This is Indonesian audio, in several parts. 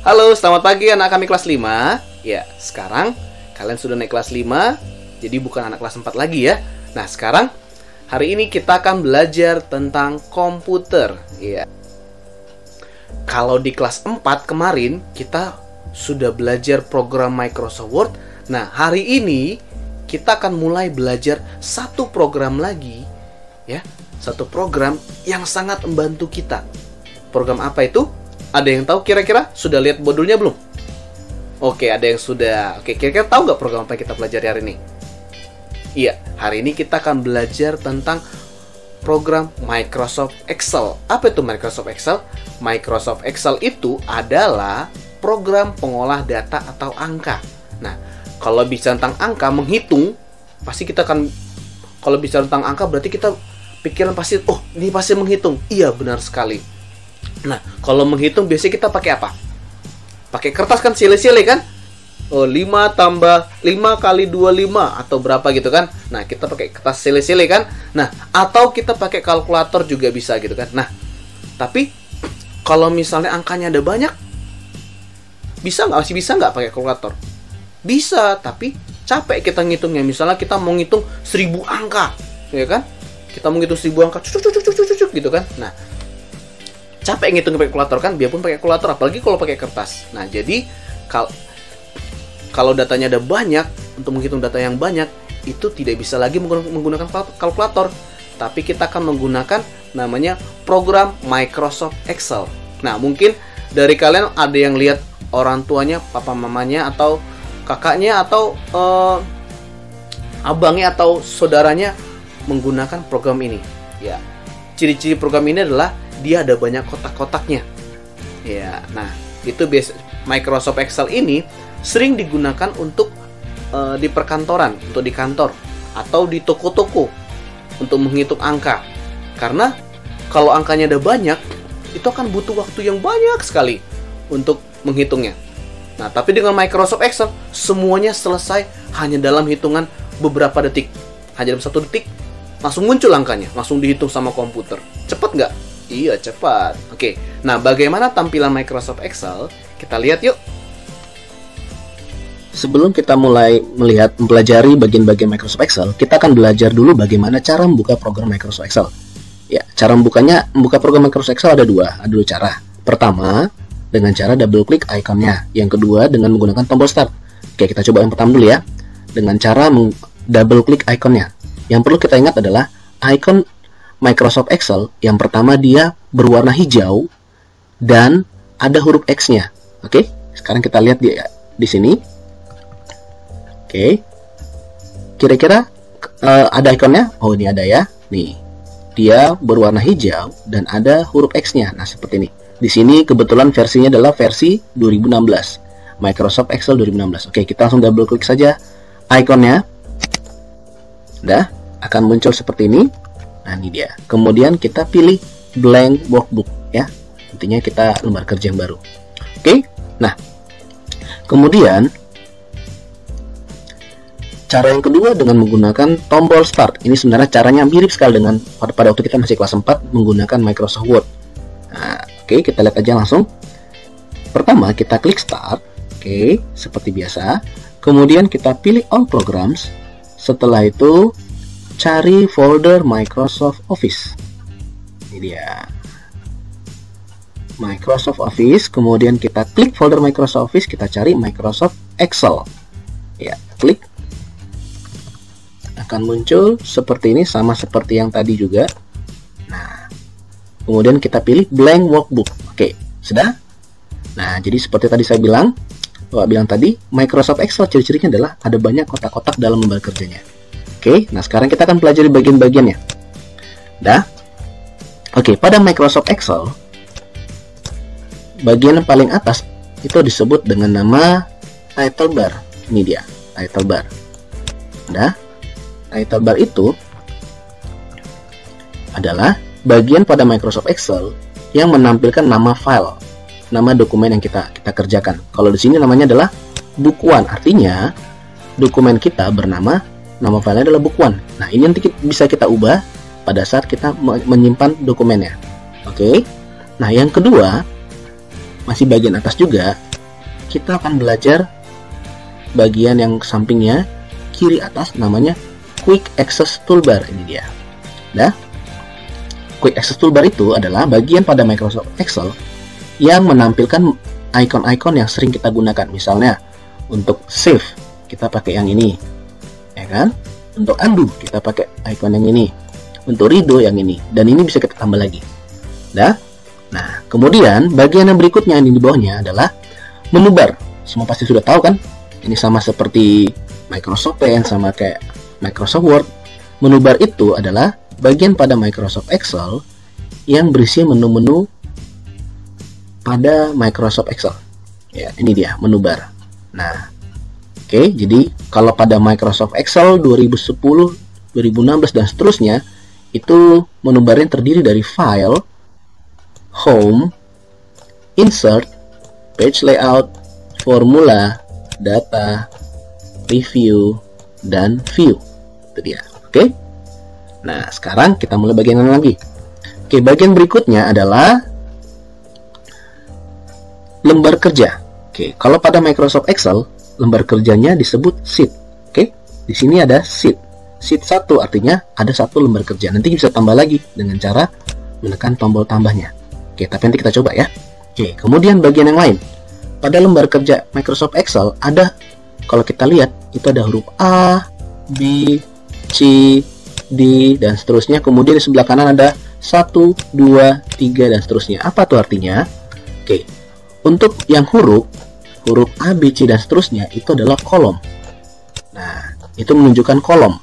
Halo, selamat pagi anak kami kelas 5. Ya, sekarang kalian sudah naik kelas 5, jadi bukan anak kelas 4 lagi ya. Nah, sekarang hari ini kita akan belajar tentang komputer. Ya. Kalau di kelas 4 kemarin kita sudah belajar program Microsoft Word. Nah, hari ini kita akan mulai belajar satu program lagi, ya. Satu program yang sangat membantu kita. Program apa itu? Ada yang tahu kira-kira? Sudah lihat modulnya belum? Oke, ada yang sudah. Oke, kira-kira tahu nggak program apa yang kita pelajari hari ini? Iya, hari ini kita akan belajar tentang program Microsoft Excel. Apa itu Microsoft Excel? Microsoft Excel itu adalah program pengolah data atau angka. Nah, kalau bicara tentang angka, menghitung, pasti kita akan, kalau bicara tentang angka berarti kita pikiran pasti, oh ini pasti menghitung. Iya, benar sekali. Nah, kalau menghitung biasanya kita pakai apa? Pakai kertas kan, sile-sile kan? Oh, 5 tambah 5 kali 25 atau berapa gitu kan? Nah, kita pakai kertas sile-sile kan? Nah, atau kita pakai kalkulator juga bisa gitu kan? Nah, tapi kalau misalnya angkanya ada banyak, masih bisa nggak pakai kalkulator? Bisa, tapi capek kita ngitungnya. Misalnya kita mau ngitung 1000 angka, ya kan? Kita mau ngitung 1000 angka, cucuk gitu kan? Nah, capek ngitung pakai kalkulator kan, biarpun pakai kalkulator, apalagi kalau pakai kertas. Nah, jadi kalau datanya ada banyak, untuk menghitung data yang banyak, itu tidak bisa lagi menggunakan kalkulator, tapi kita akan menggunakan namanya program Microsoft Excel. Nah, mungkin dari kalian ada yang lihat orang tuanya, papa mamanya, atau kakaknya, atau abangnya, atau saudaranya menggunakan program ini. Ya, ciri-ciri program ini adalah dia ada banyak kotak-kotaknya. Ya, nah itu biasa. Microsoft Excel ini sering digunakan untuk di perkantoran, untuk di kantor atau di toko-toko untuk menghitung angka. Karena kalau angkanya ada banyak, itu akan butuh waktu yang banyak sekali untuk menghitungnya. Nah, tapi dengan Microsoft Excel semuanya selesai hanya dalam hitungan beberapa detik. Hanya dalam 1 detik langsung muncul angkanya, langsung dihitung sama komputer. Cepat nggak? Iya, cepat. Oke, nah bagaimana tampilan Microsoft Excel? Kita lihat yuk. Sebelum kita mulai mempelajari bagian-bagian Microsoft Excel, kita akan belajar dulu bagaimana cara membuka program Microsoft Excel. Ya, cara membuka program Microsoft Excel ada dua cara. Pertama, dengan cara double klik ikonnya. Yang kedua, dengan menggunakan tombol start. Oke, kita coba yang pertama dulu ya. Dengan cara double klik ikonnya. Yang perlu kita ingat adalah icon Microsoft Excel yang pertama dia berwarna hijau dan ada huruf X-nya. Oke, sekarang kita lihat di sini. Oke, kira-kira ada ikonnya? Oh, ini ada ya. Nih, dia berwarna hijau dan ada huruf X-nya. Nah, seperti ini. Di sini kebetulan versinya adalah versi 2016, Microsoft Excel 2016. Oke, kita langsung double klik saja ikonnya. Udah, akan muncul seperti ini. Nah, ini dia. Kemudian kita pilih blank workbook ya. Intinya kita lembar kerja yang baru. Oke. Nah, kemudian cara yang kedua dengan menggunakan tombol start. Ini sebenarnya caranya mirip sekali dengan pada waktu kita masih kelas 4 menggunakan Microsoft Word. Nah, oke, kita lihat aja langsung. Pertama, kita klik start. Oke, seperti biasa. Kemudian kita pilih all programs. Setelah itu cari folder Microsoft Office. Ini dia. Microsoft Office, kemudian kita klik folder Microsoft Office, kita cari Microsoft Excel. Ya, klik. Akan muncul seperti ini, sama seperti yang tadi juga. Nah, kemudian kita pilih blank workbook. Oke, sudah? Nah, jadi seperti tadi saya bilang, tadi, Microsoft Excel ciri-cirinya adalah ada banyak kotak-kotak dalam lembar kerjanya. Oke, nah sekarang kita akan pelajari bagian-bagiannya. Dah? Oke, pada Microsoft Excel, bagian yang paling atas itu disebut dengan nama title bar. Ini dia, title bar. Dah? Title bar itu adalah bagian pada Microsoft Excel yang menampilkan nama file, nama dokumen yang kita kerjakan. Kalau di sini namanya adalah book one, artinya dokumen kita bernama, nama filenya adalah book one. Nah, ini nanti bisa kita ubah pada saat kita menyimpan dokumennya. Oke. Nah, yang kedua, masih bagian atas juga, kita akan belajar bagian yang sampingnya kiri atas, namanya Quick Access Toolbar. Ini dia. Nah, Quick Access Toolbar itu adalah bagian pada Microsoft Excel yang menampilkan icon-icon yang sering kita gunakan. Misalnya untuk save kita pakai yang ini, ya kan? Untuk undo kita pakai icon yang ini, untuk redo yang ini, dan ini bisa kita tambah lagi. Nah, kemudian bagian yang berikutnya ini di bawahnya adalah menu bar. Semua pasti sudah tahu kan? Ini sama seperti Microsoft Paint, sama kayak Microsoft Word. Menu bar itu adalah bagian pada Microsoft Excel yang berisi menu-menu pada Microsoft Excel. Ya, ini dia menu bar. Nah, oke, jadi kalau pada Microsoft Excel 2010, 2016 dan seterusnya, itu menu barnya terdiri dari File, Home, Insert, Page Layout, Formula, Data, Review, dan View. Itu dia. Oke. Nah, sekarang kita mulai bagian lagi. Oke, bagian berikutnya adalah lembar kerja. Oke, kalau pada Microsoft Excel, lembar kerjanya disebut sheet. Oke, di sini ada sheet. Sheet 1 artinya ada satu lembar kerja. Nanti bisa tambah lagi dengan cara menekan tombol tambahnya. Oke, tapi nanti kita coba ya. Oke, kemudian bagian yang lain. Pada lembar kerja Microsoft Excel ada, kalau kita lihat, itu ada huruf A, B, C, D, dan seterusnya. Kemudian di sebelah kanan ada 1, 2, 3, dan seterusnya. Apa tuh artinya? Oke, untuk yang huruf A, B, C, dan seterusnya itu adalah kolom. Nah, itu menunjukkan kolom.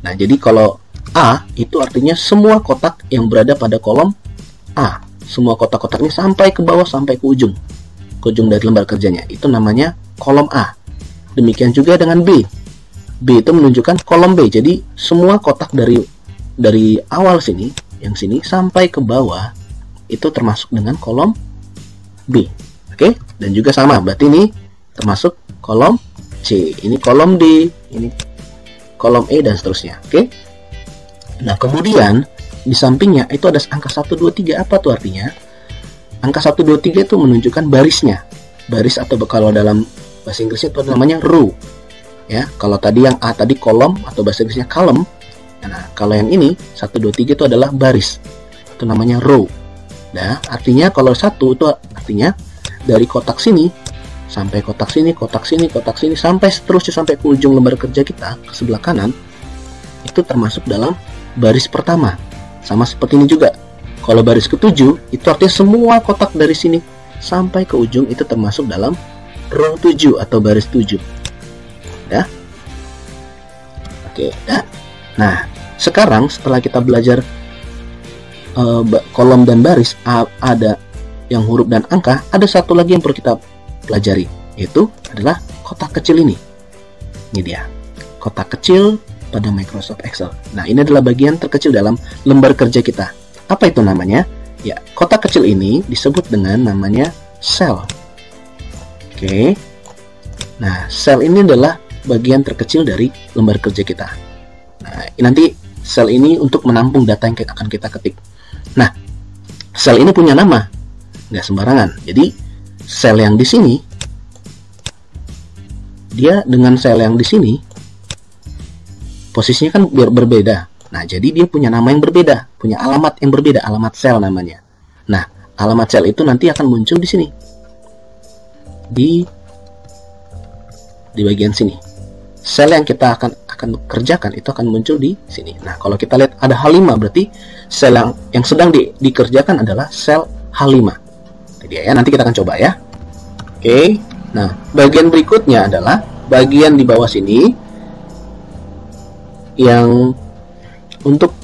Nah, jadi kalau A itu artinya semua kotak yang berada pada kolom A. Semua kotak-kotak ini sampai ke bawah, sampai ke ujung dari lembar kerjanya. Itu namanya kolom A. Demikian juga dengan B. B itu menunjukkan kolom B. Jadi semua kotak dari awal sini, yang sini sampai ke bawah itu termasuk dengan kolom B. Oke? Dan juga sama, berarti ini termasuk kolom C. Ini kolom D, ini kolom E, dan seterusnya. Oke? Nah, kemudian di sampingnya itu ada angka 1, 2, 3. Apa tuh artinya? Angka 1, 2, 3 itu menunjukkan barisnya. Baris, atau kalau dalam bahasa Inggrisnya itu namanya row. Ya, kalau tadi yang A tadi kolom, atau bahasa Inggrisnya column. Nah, kalau yang ini 1, 2, 3 itu adalah baris. Itu namanya row. Nah, artinya kalau 1 itu artinya dari kotak sini sampai kotak sini, kotak sini, kotak sini, sampai seterusnya sampai ke ujung lembar kerja kita ke sebelah kanan, itu termasuk dalam baris pertama. Sama seperti ini juga. Kalau baris ke-7 itu artinya semua kotak dari sini sampai ke ujung itu termasuk dalam row 7 atau baris 7. Ya. Oke, ya. Nah, sekarang setelah kita belajar kolom dan baris, ada yang huruf dan angka, ada satu lagi yang perlu kita pelajari, yaitu adalah kotak kecil ini. Ini dia, kotak kecil pada Microsoft Excel. Nah, ini adalah bagian terkecil dalam lembar kerja kita. Apa itu namanya? Ya, kotak kecil ini disebut dengan namanya sel. Oke. Nah, sel ini adalah bagian terkecil dari lembar kerja kita. Nah, nanti sel ini untuk menampung data yang akan kita ketik. Nah, sel ini punya nama, nggak sembarangan. Jadi, sel yang di sini, dia dengan sel yang di sini, posisinya kan berbeda. Nah, jadi dia punya nama yang berbeda, punya alamat yang berbeda, alamat sel namanya. Nah, alamat sel itu nanti akan muncul di sini. Di bagian sini. Sel yang kita akan kerjakan itu akan muncul di sini. Nah, kalau kita lihat ada H5, berarti sel yang sedang dikerjakan adalah sel H5. Jadi ya, nanti kita akan coba ya. Oke. Nah, bagian berikutnya adalah bagian di bawah sini yang untuk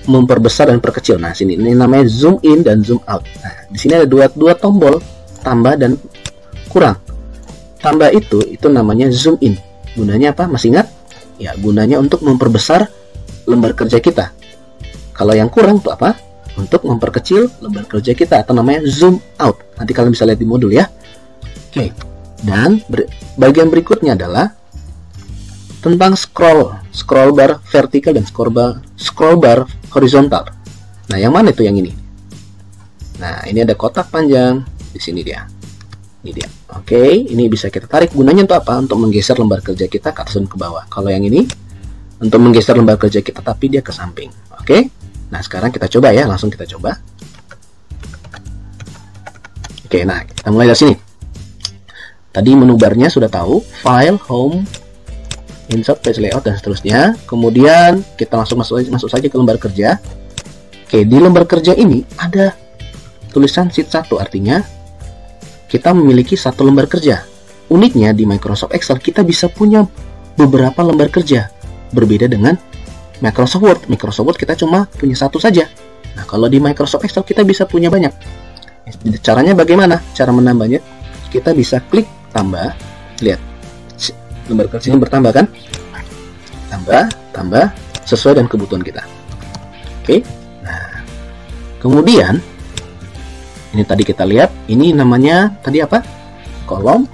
memperbesar dan perkecil. Nah, sini ini namanya zoom in dan zoom out. Nah, di sini ada dua tombol, tambah dan kurang. Tambah itu namanya zoom in. Gunanya apa? Masih ingat? Ya, gunanya untuk memperbesar lembar kerja kita. Kalau yang kurang itu apa? Untuk memperkecil lembar kerja kita, atau namanya zoom out. Nanti kalian bisa lihat di modul ya. Oke. Dan bagian berikutnya adalah tentang scroll bar vertikal dan scroll bar horizontal. Nah, yang mana itu yang ini? Nah, ini ada kotak panjang di sini dia. Ini dia. Oke, ini bisa kita tarik. Gunanya untuk apa? Untuk menggeser lembar kerja kita ke atas dan ke bawah. Kalau yang ini untuk menggeser lembar kerja kita tapi dia ke samping. Oke. Nah, sekarang kita coba ya, langsung kita coba. Oke, nah kita mulai dari sini. Tadi menu barnya sudah tahu, file, home, insert, page layout dan seterusnya. Kemudian kita langsung masuk saja ke lembar kerja. Oke, di lembar kerja ini ada tulisan sheet 1, artinya kita memiliki satu lembar kerja. Uniknya di Microsoft Excel kita bisa punya beberapa lembar kerja, berbeda dengan Microsoft Word. Microsoft Word kita cuma punya satu saja. Nah, kalau di Microsoft Excel kita bisa punya banyak. Caranya bagaimana? Cara menambahnya, kita bisa klik tambah. Lihat, lembar kerjanya bertambah kan? Tambah sesuai dengan kebutuhan kita. Oke. Nah, kemudian ini tadi kita lihat, ini namanya tadi apa? Kolom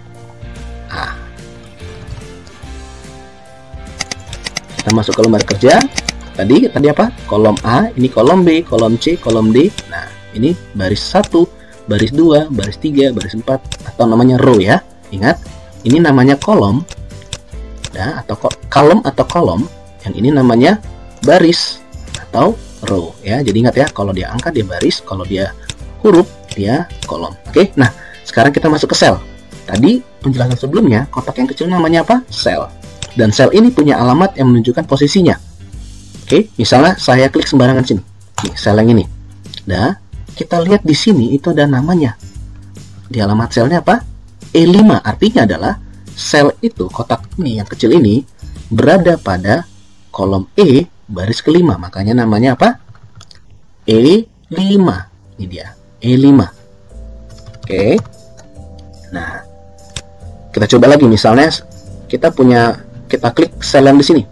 A. Kita masuk ke lembar kerja. Tadi apa? Kolom A, ini kolom B, kolom C, kolom D. Nah, ini baris 1, baris 2, baris 3, baris 4, atau namanya row ya. Ingat, ini namanya kolom. Nah, atau kolom atau kolom. Yang ini namanya baris atau row ya. Jadi ingat ya, kalau dia angka dia baris, kalau dia huruf dia kolom. Oke, nah sekarang kita masuk ke sel. Tadi penjelasan sebelumnya, kotak yang kecil namanya apa? Sel. Dan sel ini punya alamat yang menunjukkan posisinya. Oke, misalnya saya klik sembarangan sini. Nih, sel yang ini. Nah, kita lihat di sini itu ada namanya. Di alamat selnya apa? E5. Artinya adalah sel itu, kotak ini yang kecil ini berada pada kolom E baris kelima. Makanya namanya apa? E5. Ini dia. E5. Oke. Nah, kita coba lagi, misalnya kita klik sel yang di sini.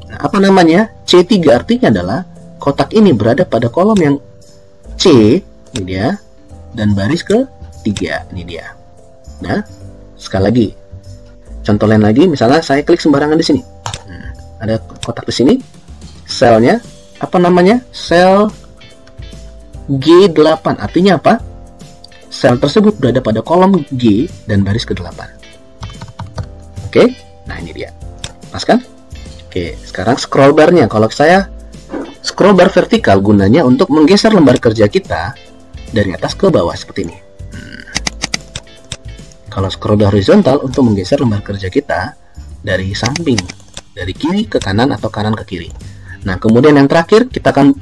Nah, apa namanya? C3, artinya adalah kotak ini berada pada kolom yang C, ini dia, dan baris ke-3, ini dia. Nah, sekali lagi. Contoh lain lagi, misalnya saya klik sembarangan di sini. Ada kotak di sini. Selnya apa namanya? Sel G8, artinya apa? Sel tersebut berada pada kolom G dan baris ke-8. Oke, nah ini dia. Pas kan? Oke, sekarang scroll barnya. Kalau saya scroll bar vertikal gunanya untuk menggeser lembar kerja kita dari atas ke bawah seperti ini. Kalau scroll bar horizontal untuk menggeser lembar kerja kita dari samping, dari kiri ke kanan atau kanan ke kiri. Nah, kemudian yang terakhir kita akan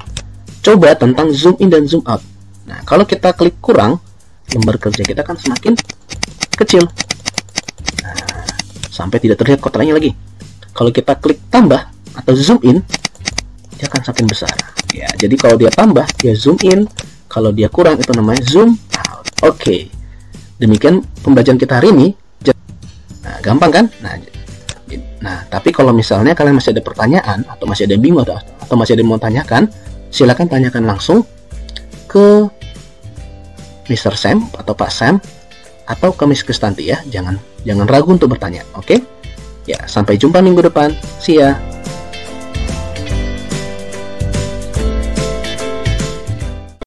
coba tentang zoom in dan zoom out. Nah, kalau kita klik kurang, lembar kerja kita akan semakin kecil. Nah, sampai tidak terlihat kotaknya lagi. Kalau kita klik tambah atau zoom in, dia akan semakin besar. Ya, jadi kalau dia tambah, dia zoom in. Kalau dia kurang, itu namanya zoom out. Oke. Demikian pembelajaran kita hari ini. Nah, gampang kan? Nah, tapi kalau misalnya kalian masih ada pertanyaan atau masih ada bingung atau masih ada yang mau tanyakan, silakan tanyakan langsung ke Mr. Sam atau Pak Sam atau ke Miss Kristanti ya. Jangan ragu untuk bertanya. Oke? Ya, sampai jumpa minggu depan. See ya.